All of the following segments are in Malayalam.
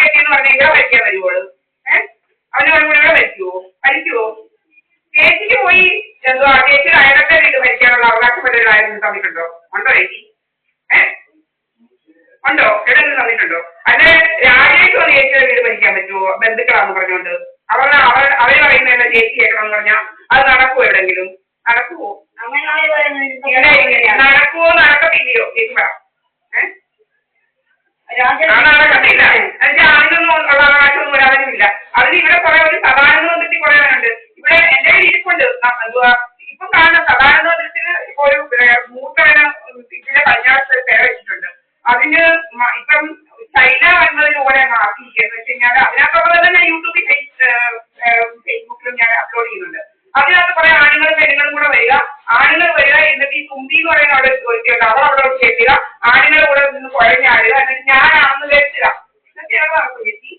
കെട്ടിയെന്ന് പറഞ്ഞാൽ ഇവിടെ വരയ്ക്കാൻ വരുവോള്? അവന് ഇവിടെ വരയ്ക്കുവോ? വരയ്ക്കുവോ? ചേച്ചിക്ക് പോയി എന്തുവാ ചേച്ചിയുടെ അയലത്തെ വീട് വരയ്ക്കാനുള്ള അവകാശപ്പെട്ട ആരും തന്നിട്ടുണ്ടോ? ഉണ്ടോ ചേച്ചി? ഉണ്ടോ? എവിടെയെങ്കിലും തന്നിട്ടുണ്ടോ? അല്ലെ രാജേഷ് വന്ന് ചേച്ചിയുടെ വീട് ഭരിക്കാൻ പറ്റുമോ? ബന്ധുക്കളാന്ന് പറഞ്ഞുകൊണ്ട് അവര് പറയുന്നതല്ല ചേച്ചി കേൾക്കണമെന്ന് പറഞ്ഞാൽ അത് നടക്കുമോ? എവിടെങ്കിലും നടക്കുമോ? നടക്കുമോ നടക്കത്തില്ലയോ ചേച്ചി പറ. നടക്കത്തില്ല. എന്നുവെച്ചാൽ അതിനൊന്നും ഉള്ള അവകാശമൊന്നും ഒരാളില്ല. അതിന് ഇവിടെ കുറെ ഒരു സദാനന്ദ തെറ്റി കുറയാനുണ്ട്. ഇവിടെ എന്റെ ഇരിപ്പുണ്ട്. എന്തുവാ ഇപ്പൊ കാണുന്ന സദാനന്ദ മന്ദിരത്തിന് ഇപ്പൊ ഒരു മൂത്തവന ഇതിന്റെ പഞ്ചായത്ത് പേര വെച്ചിട്ടുണ്ട്. അതിന് ഇപ്പം ചൈന വന്നതിലൂടെ മാറ്റിയിരിക്കുന്നത് വെച്ച് കഴിഞ്ഞാൽ അതിനകത്തുള്ളത് തന്നെ യൂട്യൂബിൽ ഫേസ്ബുക്കിലും ഞാൻ അപ്ലോഡ് ചെയ്യുന്നുണ്ട്. അതിനകത്ത് കുറെ ആണുങ്ങളും പെണ്ണുങ്ങളും കൂടെ വരിക. ആണുങ്ങൾ വരിക, എന്നിട്ട് ഈ തുമ്പി എന്ന് പറയുന്ന അവിടെ ചോദിക്കുന്നുണ്ട്, അവളവിടെ കേൾക്കുക, ആണുങ്ങൾ കൂടെ നിന്ന് കുഴഞ്ഞാടുക, എന്നിട്ട് ഞാനാണെന്ന് ധരിച്ചില്ല. ഇതൊക്കെയാണ് നടക്കും ചേച്ചി.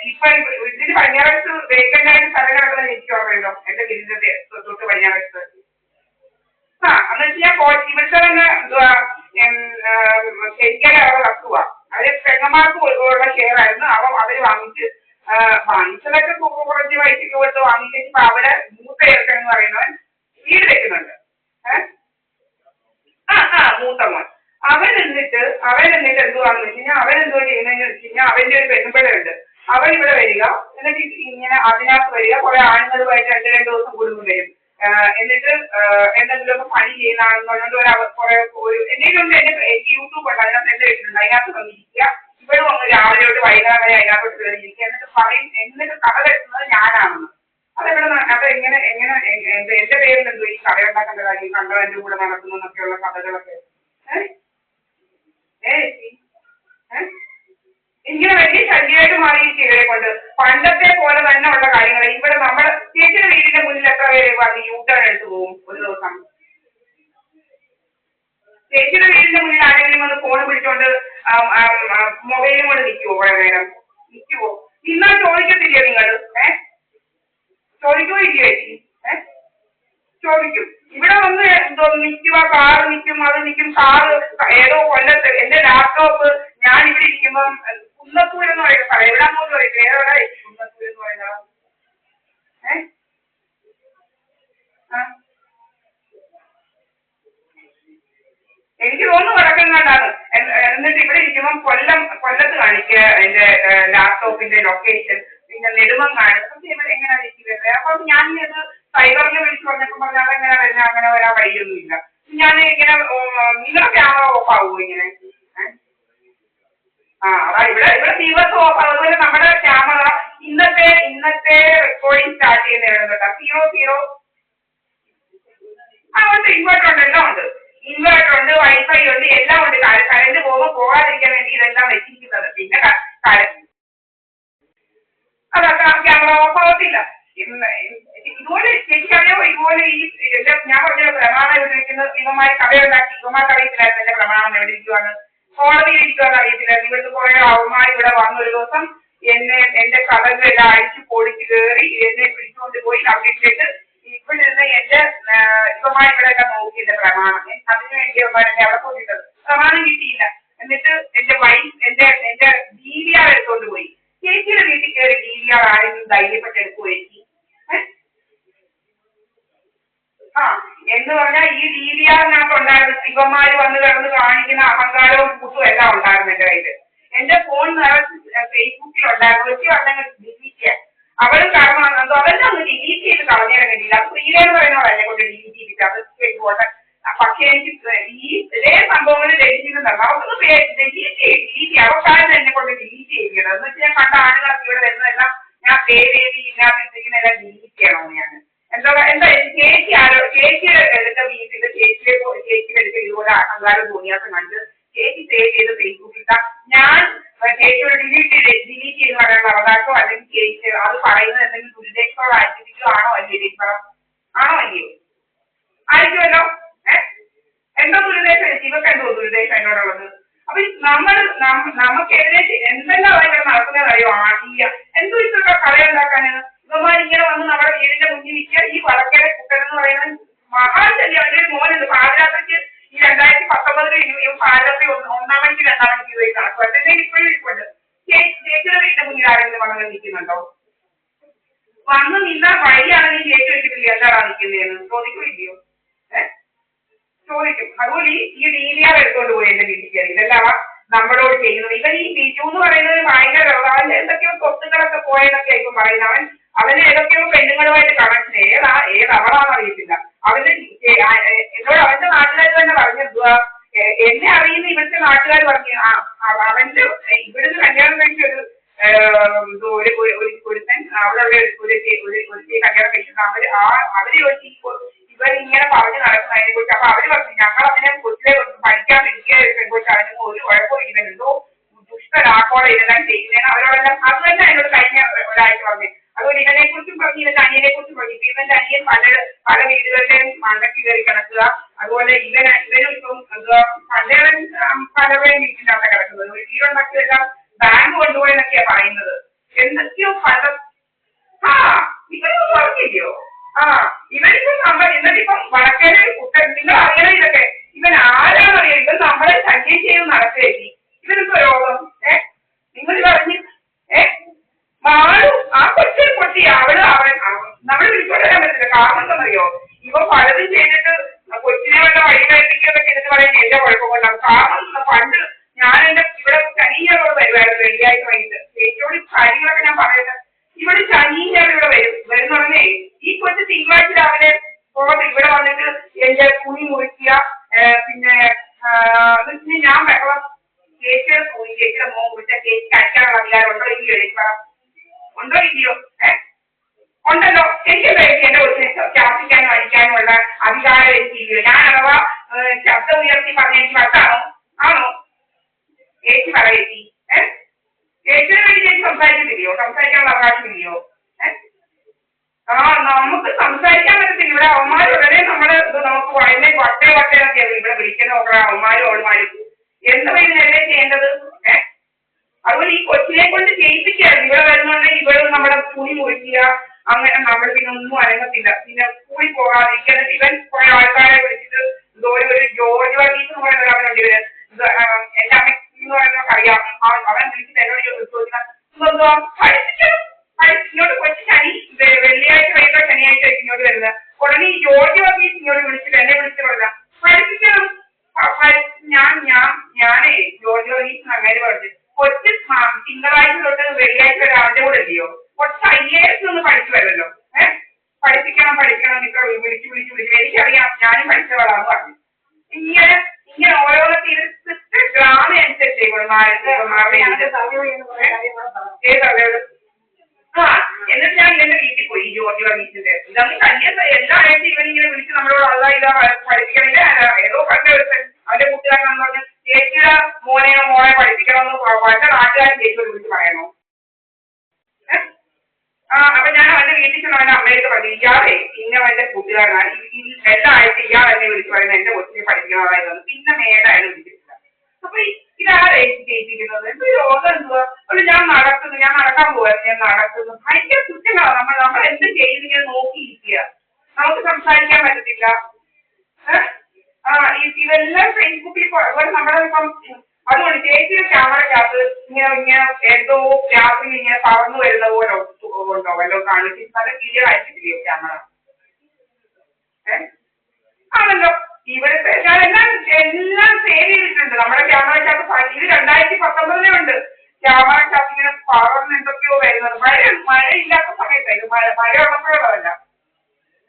ഇപ്പൊ ഇതിന് പടിഞ്ഞാറത്ത് വേക്കൻഡായിട്ട് സ്ഥലം കിടക്കുന്ന എനിക്ക് ഓർമ്മയുണ്ടോ? എന്റെ വീടിന്റെ തൊട്ട് പടിഞ്ഞാറത്ത്. എന്ന് വെച്ച് ഞാൻ ഇവിടുത്തെ തന്നെ എന്തുവാ ശരിക്കാതെ അവിടെ വസ്തുവ അവര് പെങ്ങന്മാർക്ക് ഉള്ള ഷെയർ ആയിരുന്നു. അവര് വാങ്ങിച്ചതൊക്കെ കുറച്ച് പൈസക്ക് കൊടുത്ത് വാങ്ങിച്ചിട്ട് അവിടെ മൂത്ത ഇറക്കെന്ന് പറയുന്നവൻ വീട് വെക്കുന്നുണ്ട്. മൂത്തമ്മൻ അവൻ എന്നിട്ട് എന്തുവാണെന്ന് വെച്ച് കഴിഞ്ഞാൽ അവൻ എന്തോ ചെയ്യുന്നതെന്ന് വെച്ച് കഴിഞ്ഞാൽ അവന്റെ ഒരു പെൺപിള്ളയുണ്ട്. അവൻ ഇവിടെ വരിക, എന്നിട്ട് ഇങ്ങനെ അതിനകത്ത് വരിക, കുറെ ആണുങ്ങളുമായിട്ട് രണ്ട് ദിവസം കൂടുമ്പോൾ വരും. എന്നിട്ട് എന്തെങ്കിലുമൊക്കെ പണി ചെയ്യുന്നതാണെന്ന് പറഞ്ഞുകൊണ്ട് കുറെ എന്തെങ്കിലും എനിക്ക് യൂട്യൂബ് ഉണ്ട്, അതിനകത്ത് എന്റെ വീട്ടിലുണ്ട്, അതിനകത്ത് വന്നിരിക്കുക. ഇവരും ഒന്ന് രാവിലെ തൊട്ട് വൈകുന്നേരം വരെ അതിനകത്തോട്ട് കയറിയിരിക്കുക. എന്നിട്ട് പറയും എന്നിട്ട് കഥ കെട്ടുന്നത് ഞാനാണെന്ന്. അതെവിടെ അതെങ്ങനെ എന്റെ പേരിൽ എന്തോ ഈ കഥ ഉണ്ടാക്കേണ്ട കാര്യം, കണ്ടവന്റെ കൂടെ നടക്കുന്നു എന്നൊക്കെയുള്ള കഥകളൊക്കെ ഇങ്ങനെ വലിയ ശല്യമായിട്ട് മാറിയിരിക്കും ഇവരെ കൊണ്ട്. പണ്ടത്തെ പോലെ തന്നെ ഉള്ള കാര്യങ്ങൾ ഇവിടെ നമ്മുടെ ചേച്ചിയുടെ വീടിന്റെ മുന്നിൽ എത്ര പേര് വന്ന് യൂട്ടേൺ എടുത്ത് പോകും ഒരു ദിവസം? ചേച്ചിയുടെ വീടിന്റെ മുന്നിൽ ആരെങ്കിലും വന്ന് ഫോൺ പിടിച്ചോണ്ട് മൊബൈലും കൊണ്ട് നിൽക്കുവോ? കുറെ നേരം നിൽക്കുവോ? ഇന്നാ ചോദിക്കത്തില്ലയോ നിങ്ങൾ? ചോദിക്കുവോ ഇല്ലയോ ചേച്ചി? ചോദിക്കും. ഇവിടെ വന്ന് എന്തോ നിൽക്കുക, കാറ് നിൽക്കും, അത് നിൽക്കും. കാറ് ഏതോ കൊല്ലത്ത് എന്റെ ലാപ്ടോപ്പ് ഞാൻ ഇവിടെ ഇരിക്കുമ്പം കുന്നത്തൂർ എന്ന് പറയുന്ന സ്ഥലം, എവിടാന്നോന്ന് പറയും, വേറെ കുന്നത്തൂർ എന്ന് പറയുന്നത്. എനിക്ക് തോന്നുന്നു വടക്കങ്ങാണ്ടാണ്. എന്നിട്ട് ഇവിടെ ഇരിക്കുമ്പം കൊല്ലത്ത് കാണിക്കുക എന്റെ ലാപ്ടോപ്പിന്റെ ലൊക്കേഷൻ, പിന്നെ നെടുമങ്ങാട്. ഇവിടെ എങ്ങനെയാണ് എനിക്ക് വരുന്നത്? അപ്പൊ ഞാൻ ഇത് സൈബറിൽ വിളിച്ച് പറഞ്ഞപ്പോൾ പറഞ്ഞാൽ അതെങ്ങനെ വരുന്നത്, അങ്ങനെ വരാൻ വഴിയൊന്നുമില്ല. ഞാൻ ഇങ്ങനെ നിങ്ങളുടെ ക്യാമറ ഓഫ് ആവുമോ ഇങ്ങനെ? അതാ ഇവിടെ ദിവസം ഓഫ് ആവും. അതുപോലെ നമ്മുടെ ക്യാമറ ഇന്നത്തെ റെക്കോർഡിങ് സ്റ്റാർട്ട് ചെയ്യുന്ന കേട്ടോ 00 ഉണ്ട്. ഇൻവേർട്ടർ ഉണ്ട്, എല്ലാം ഉണ്ട്. ഇൻവേർട്ടർ ഉണ്ട്, വൈഫൈ ഉണ്ട്, എല്ലാം ഉണ്ട്. കറണ്ട് പോകുമ്പോൾ പോകാതിരിക്കാൻ വേണ്ടി ഇതെല്ലാം വെച്ചിരിക്കുന്നത്. പിന്നെ അതൊക്കെ ക്യാമറ ഓഫ് ആവത്തില്ല. ഇതുപോലെ ശരിക്കറിയാമോ? ഇതുപോലെ ഈ ഞാൻ പറഞ്ഞ പ്രമാണം എവിടെ ഇരിക്കുന്നത്, ഇവന്മാർ കഥയുണ്ടാക്കി, ഇവന്മാർക്ക് അറിയത്തില്ലായിരുന്നു എന്റെ പ്രമാണം എവിടെ ഇരിക്കുവാന്ന്, കോടതിയിൽ ഇരിക്കുവാന്ന് അറിയത്തില്ലായിരുന്നു. ഇവിടുത്തെ കുറെ അവന്മാർ ഇവിടെ വന്നൊരു ദിവസം എന്റെ കഥകളെല്ലാം അഴിച്ചു പൊളിച്ച് കയറി എന്നെ പിടിച്ചുകൊണ്ട് പോയി അവിടെ ഇവിടെ നിന്ന് എന്റെ ഇവന്മാർ ഇവിടെയൊക്കെ നോക്കി എന്റെ പ്രമാണം. അതിനുവേണ്ടി ഇവന്മാർ എന്നെ അവിടെ പോയിട്ടത്. പ്രമാണം കിട്ടിയില്ല. എന്നിട്ട് എന്റെ DVR എടുത്തോണ്ട് പോയി. ചേച്ചിയുടെ വീട്ടിൽ കയറി DVR ആരെങ്കിലും ധൈര്യപ്പെട്ട് എടുക്കുമോ ചേച്ചി? എന്ന് പറഞ്ഞാൽ ഈ DVRനകത്ത് ഉണ്ടായിരുന്നു ശിവന്മാര് വന്ന് കിടന്ന് കാണിക്കുന്ന അഹങ്കാരവും കൂട്ടും എല്ലാം ഉണ്ടായിരുന്നു എന്റെ കയ്യില്. എന്റെ ഫോൺ നിറച്ച് ഫേസ്ബുക്കിൽ ഉണ്ടായിരുന്നു. വെച്ച് പറഞ്ഞാൽ ഡിലീറ്റ് ചെയ്യാൻ അവൾ കാരണം എന്തോ അതെല്ലാം ഒന്ന് ഡിലീറ്റ് ചെയ്ത് കളഞ്ഞേരാൻ വേണ്ടിയില്ല. അത് പ്രിയെന്ന് പറയുന്നവരല്ലേ കൊണ്ട് ഡിലീറ്റ് ചെയ്തിട്ട് അത് പോട്ടെ. പക്ഷെ എനിക്ക് ഇതേ സംഭവങ്ങൾ ഡിലീറ്റ് ചെയ്തിട്ടുണ്ടല്ലോ, അവർക്കൊന്ന് ഡിലീറ്റ് ചെയ്യും. അവർക്കാരും എന്നെ കൊണ്ട് ഡിലീറ്റ് ചെയ്യണം. എന്ന് വെച്ചാൽ ഞാൻ കണ്ട ആളുകളൊക്കെ ഇവിടെ വരുന്നതെല്ലാം ഞാൻ സേവ് ചെയ്ത് ഇതിനകത്ത് ഇട്ടിരിക്കുന്നതെല്ലാം ഡിലീറ്റ് ചെയ്യണമെന്ന് ഞാൻ. എന്താ ചേച്ചിയുടെ എടുത്ത വീട്ടിൽ ചേച്ചിയുടെ എടുത്ത് ഇതുപോലെ അഹങ്കാരം തോന്നിയാസം കണ്ട് ചേച്ചി സേവ് ചെയ്ത് ഫേസ്ബുക്കിൽ ഇട്ടാ ഞാൻ ചേച്ചിയോട് ഡിലീറ്റ് ചെയ്ത് പറയാനുള്ള അവകാശമോ അല്ലെങ്കിൽ ചേച്ചി അത് പറയുന്നത് എന്തെങ്കിലും ദുരുദ്ദേശത്തോടെ ആയിരിക്കും ആണോ അല്ലേ ചേച്ചി പറ? ആണോ അല്ലയോ? ആയിരിക്കുമല്ലോ. എന്തോ ദുരുദ്ദേശം ചേച്ചി, ഇവർക്ക് എന്തോ ദുരുദ്ദേശം എന്നോടുള്ളത്? അപ്പൊ നമുക്കെതിരെ എന്തെല്ലാം ഇവിടെ നടക്കുന്നത് അറിയോ? എന്തോ ഇതൊക്കെ കഥയുണ്ടാക്കാന് ഇവന്മാരിങ്ങനെ വന്ന് നമ്മുടെ വീടിന്റെ മുന്നിൽ നിൽക്കുക. ഈ വടക്കരെ കുട്ടനെന്ന് പറയുന്നത് മഹാശല്യം. അവന്റെ ഒരു മോനുണ്ട് പാതിരാത്രിക്ക് ഈ 2019 പാതിരാത്രി 1 മണിക്ക് 2 മണിക്ക് പോയി കണക്ക് എന്റെ ഇപ്പോഴും ഇരിപ്പുണ്ട്. ചേച്ചിയുടെ വീടിന്റെ മുന്നിൽ ആരെങ്കിലും വന്ന് നിൽക്കുന്നുണ്ടോ? വന്ന് നിന്നാൽ വഴിയാണെങ്കിൽ ചേച്ചി വെച്ചിട്ടില്ല എന്താടാ നിൽക്കുന്നതെന്ന് ചോദിക്കില്ലയോ? ചോദിക്കും. അതുപോലെ ഈ DVR എടുത്തോണ്ട് പോയി എന്റെ വീട്ടിൽ കയറി. ഇതെല്ലാം നമ്മളോട് ചെയ്യുന്നത്. ഇവൻ ഈ ബിജു എന്ന് പറയുന്നത് ഭയങ്കര അവന്റെ എന്തൊക്കെയോ സ്വത്തുക്കളൊക്കെ പോയെന്നൊക്കെ ആയിരിക്കും പറയുന്നത്. അവന് ഏതൊക്കെയോ പെണ്ണുങ്ങളുമായിട്ട് കണക്ഷൻ ഏതവളാന്ന് അറിയത്തില്ല. അവന് എന്നോട് അവന്റെ നാട്ടുകാർ തന്നെ പറഞ്ഞെന്തുവാ, എന്നെ അറിയുന്ന ഇവിടുത്തെ നാട്ടുകാർ പറഞ്ഞു അവന്റെ ഇവിടുന്ന് കല്യാണം കഴിച്ചൊരു ഒരുത്തൻ അവിടെ ഒരു കല്യാണം കഴിച്ചിട്ട് അവര് ചോദിച്ചു ഇവർ ഇങ്ങനെ പറഞ്ഞു നടക്കുന്നതിനെ കുറിച്ച്. അപ്പൊ അവര് പറഞ്ഞു ഞങ്ങൾ അതിനെ കൊച്ചിലെ പഠിക്കാൻ ഇരിക്കുമ്പോഴേക്കും അതിന് ഒരു കുഴപ്പമില്ല, ഇവൻ എന്തോ ദുഷ്ടലാക്കോടെ ഇതെല്ലാം ചെയ്യുന്നതിന് അവരോടെല്ലാം അത് തന്നെ എന്നോട് കഴിഞ്ഞ ഒരാഴ്ച പറഞ്ഞു. അതുപോലെ ഇവനെ കുറിച്ചും പറഞ്ഞു, ഇവന്റെ അനിയനെ കുറിച്ചും പറഞ്ഞു. ഇപ്പൊ ഇവന്റെ അനിയൻ പല വീടുകളിലെയും മണ്ടയ്ക്ക് കയറി കിടക്കുക. അതുപോലെ ഇവനും ഇപ്പം പണ്ടേവൻ പലവരെയും വീട്ടിന്റെ അവിടെ കിടക്കുന്നത്. ഒരു വീടുണ്ടാക്കിയെല്ലാം ബാങ്ക് കൊണ്ടുപോയെന്നൊക്കെയാ പറയുന്നത്. എന്തൊക്കെയോ പല ഇവരൊന്നും പറഞ്ഞില്ലയോ? ഇവനിപ്പം എന്നിട്ടിപ്പം വടക്കേനെ കുട്ടൻ നിങ്ങൾ അറിയണം ഇതൊക്കെ. ഇവൻ ആരാന്നറിയാം? ഇവൻ നമ്മളെ ശല്യം ചെയ്ത് നടക്കുകയായി. ഇവനിപ്പോ രോഗം നിങ്ങൾ പറഞ്ഞ് മാളും ആ കൊച്ചൊരു പൊട്ടി അവള് നമ്മള് വിളിച്ചോണ്ട് വരാൻ പറ്റില്ല. കാരണം എന്താണെന്നറിയോ? ഇവ പലതും ചെയ്തിട്ട് കൊച്ചിനെ വല്ല വഴി കഴിപ്പിക്കുകയൊക്കെ ചെയ്തിട്ട് പറയാൻ എന്റെ കുഴപ്പം കൊണ്ടാണ്. കാരണം പണ്ട് ഞാൻ എന്റെ ഇവിടെ ശനിയോട് വരുമായിരുന്നു വെള്ളിയാഴ്ച വൈകിട്ട്. ചേച്ചിയോട് കാര്യങ്ങളൊക്കെ ഞാൻ പറയുന്നത്. ഇവിടെ ശനിയാൽ ഇവിടെ വരുന്നുടനെ ഈ കൊച്ചു തിങ്കളാഴ്ച രാവിലെ പോകട്ടെ ഇവിടെ വന്നിട്ട് എന്റെ തുണി മുറിക്കുക. പിന്നെ ഞാൻ ബഹളം ചേച്ചിയുടെ തുണി ചേച്ചിയുടെ മോൻ കുറിച്ച ചേച്ചിക്ക് അടിക്കാനുള്ള അധികാരം ഉണ്ടോ ഇല്ലയോ? ചോദിക്കണം. ഉണ്ടോ ഇല്ലയോ? ഉണ്ടല്ലോ. എനിക്ക് കഴിച്ച് എന്റെ കൊച്ചിനെ ശാസിക്കാനും അടിക്കാനും ഉള്ള അധികാരം എനിക്കില്ലയോ? ഞാൻ അഥവാ ശബ്ദം ഉയർത്തി പറഞ്ഞ എനിക്ക് വട്ടാണോ? ആണോ? ചേച്ചി പറയേച്ചി. ചേച്ചിയുടെ വേണ്ടി ചേച്ചി സംസാരിക്കുന്നില്ലയോ? സംസാരിക്കാനുള്ള അവകാശമില്ലയോ? നമുക്ക് സംസാരിക്കാൻ പറ്റത്തില്ല. ഇവിടെ അവന്മാരും ഉടനെ നമ്മള് നമുക്ക് വട്ടേന്നൊക്കെയാണ് ഇവിടെ വിളിക്കുന്ന നോക്കണം. അവന്മാരും അവന്മാരും എന്താ ഇതിനെതിരെ ചെയ്യേണ്ടത്? അതുപോലെ ഈ കൊച്ചിനെ കൊണ്ട് ചെയ്യിപ്പിക്കുകയായിരുന്നു. ഇവിടെ വരുന്നുണ്ടെങ്കിൽ ഇവിടെ നമ്മുടെ തുണി മുറിക്കുക. അങ്ങനെ നമ്മൾ പിന്നെ ഒന്നും അനങ്ങത്തില്ല. പിന്നെ സ്കൂളിൽ പോകാതിരിക്കുക. എന്നിട്ട് ഇവൻ കുറെ ആൾക്കാരെ വിളിച്ചിട്ട് എന്തോ ഒരു ജോർജ് വർഗീസ് എന്ന് പറയുന്ന അവനുണ്ട്. ഇവര് എന്റെ അമ്മയ്ക്ക് എന്ന് പറയുന്നവർക്ക് അറിയാം. അവൻ വിളിച്ചിട്ട് എന്നോട് ചോദിക്കണം ഇങ്ങോട്ട് കൊച്ചു ശനി വെള്ളിയാഴ്ച വൈകിട്ടോ ശനിയാഴ്ച ആയിരിക്കും ഇങ്ങോട്ട് വരുന്നത്. ഉടനെ ഈ ജോർജ് വർഗീസ് ഇങ്ങോട്ട് വിളിച്ചിട്ട് എന്നെ വിളിച്ചിട്ട് പറയാം പഠിപ്പിക്കണം. ഞാനേ ജോർജ് വർഗീസ് അങ്ങനെ പറഞ്ഞു കൊച്ചു തിങ്കളാഴ്ച തൊട്ട് വെള്ളിയാഴ്ച വരെ അവന്റെ കൂടെ ഇല്ലയോ? കുറച്ച് IAS ഒന്ന് പഠിച്ചു വരുമല്ലോ. പഠിപ്പിക്കണം ഇപ്പൊ വിളിച്ചു എനിക്കറിയാം. ഞാനും പഠിച്ചവളാന്ന് പറഞ്ഞു. ഇങ്ങനെ ഓരോന്നൊക്കെ ഇത് ഡ്രാമ അനുസരിച്ച് എന്നിട്ട് ഞാൻ ഇവന്റെ വീട്ടിൽ പോയി ജോർജ് വർഗീസിന്റെ. ഇതന്ന് കല്യാണം എല്ലാ ആഴ്ച ഇവനിങ്ങനെ വിളിച്ച് നമ്മളോട് അതാ ഇതാ പഠിപ്പിക്കണില്ല. ഏതോ കണ്ട അവന്റെ കൂട്ടുകാരനെന്ന് പറഞ്ഞ് ചേച്ചിയുടെ മോനെയോ മോളെ പഠിപ്പിക്കണമെന്ന് വല്ല നാട്ടുകാരും ചേച്ചിയോട് വിളിച്ച് പറയണോ? അപ്പൊ ഞാൻ അവന്റെ വീട്ടിൽ ചെന്ന് അവന്റെ അമ്മയൊക്കെ പറഞ്ഞു ഇയാളെ പിന്നെ അവന്റെ കൂട്ടുകാരനാണ്. എല്ലാ ആഴ്ച ഇയാൾ എന്നെ വിളിച്ച് പറയുന്നത് എന്റെ കൊച്ചിനെ പഠിപ്പിക്കണമായിരുന്നു. പിന്നെ മേലായാലും വിളിച്ചിട്ടില്ല. അപ്പൊ ഇതാരെ ചെയ്യിപ്പിക്കുന്നത്? എന്ത് രോഗം എന്തുവാ? ഒരു ഞാൻ നടക്കാൻ പോവായിരുന്നു. ഞാൻ നടക്കുന്നു. ഭയങ്കര കുറ്റങ്ങളാണ്. നമ്മൾ എന്ത് ചെയ്യുന്നിങ്ങനെ നോക്കിയിരിക്കുക. നമുക്ക് സംസാരിക്കാൻ പറ്റത്തില്ല. ഇതെല്ലാം ഫേസ്ബുക്കിൽ നമ്മുടെ ഇപ്പം അതുകൊണ്ട് ചേച്ചിയുടെ ക്യാമറക്കകത്ത് ഇങ്ങനെ എന്തോ രാത്രി ഇങ്ങനെ പറന്നു വരുന്ന പോലെ ഉണ്ടോ വല്ലോ കാണിച്ച് നല്ല ക്ലിയർ ആയിട്ടില്ലയോ ക്യാമറ? ആണല്ലോ. ഇവിടുത്തെ ഞാൻ എല്ലാം സേവ് ചെയ്തിട്ടുണ്ട് നമ്മുടെ ക്യാമറക്കകത്ത്. ഇത് 2019 ഉണ്ട്. ക്യാമറക്കകത്ത് ഇങ്ങനെ പറന്ന് എന്തൊക്കെയോ വരുന്നത്. മഴ ഇല്ലാത്ത സമയത്തായിരുന്നു. മഴ ഉള്ളപ്പോഴല്ല.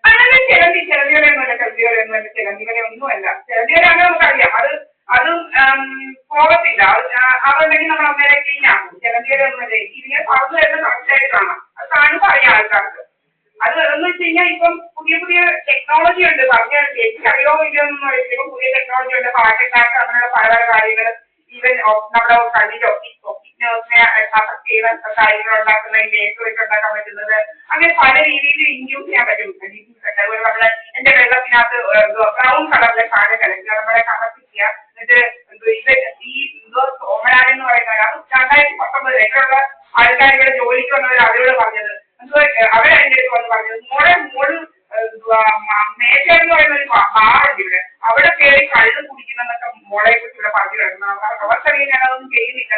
അങ്ങനെ ചിലന്തികളെയൊന്നുമല്ല. ചിലന്തികളെ ഒന്നുമല്ല. ചിലന്തികളാണെങ്കിൽ നമുക്കറിയാം. അതും പോകത്തില്ല. അതുണ്ടെങ്കിൽ നമ്മൾ അന്നേരം ക്ലീൻ ആക്കും. ചിലന്തികളെ ഒന്നുമല്ല. ഇതിങ്ങനെ പറന്ന് വരുന്ന കറക്റ്റായിട്ട് കാണാം. അത് കാണുമ്പോൾ അറിയാം ആൾക്കാർക്ക്. അത് എന്ന് വെച്ച് കഴിഞ്ഞാൽ ഇപ്പം പുതിയ ടെക്നോളജി ഉണ്ട്. പറഞ്ഞ ചേച്ചിക്ക് അറിയോ ഇല്ലയൊന്നും അറിയില്ല. ഇപ്പം പുതിയ ടെക്നോളജി ഉണ്ട്. ഹാർട്ട് അറ്റാക്ക് അങ്ങനെയുള്ള പല കാര്യങ്ങൾ ഈവൻ നമ്മുടെ കണ്ണിന്റെ ഒപ്റ്റിക്സിനെ അഫക്ട് ചെയ്യുന്ന കാര്യങ്ങൾ ഉണ്ടാക്കുന്ന ലേസ് വെച്ച് ഉണ്ടാക്കാൻ പറ്റുന്നത്. അങ്ങനെ പല രീതിയിൽ ഇൻഡ്യൂസ് ചെയ്യാൻ പറ്റും. അതുപോലെ നമ്മള് എന്റെ വെള്ളത്തിനകത്ത് ബ്രൗൺ കളറിലെ സാധനം കലക്കുക. നമ്മളെ കറപ്പിക്കുക. എന്നിട്ട് ഈ സോമനാഥൻ എന്ന് പറയുന്നത് അത് 2019 ഇതിലുള്ള ആൾക്കാർ ഇവിടെ ജോലിക്ക് വന്നവർ അവരോട് പറഞ്ഞത് അവരെന്റെ അടുത്ത് വന്ന് പറഞ്ഞത് മോള് മേശ എന്ന് പറയുന്ന ഒരു ബാറുണ്ട് ഇവിടെ. അവിടെ കയറി കള്ള് കുടിക്കുന്നതൊക്കെ മോളെ കുറിച്ച് ഇവിടെ പറഞ്ഞു കിടക്കണം. അവർക്കറിയാൻ ഞാനതൊന്നും ചെയ്യുന്നില്ല.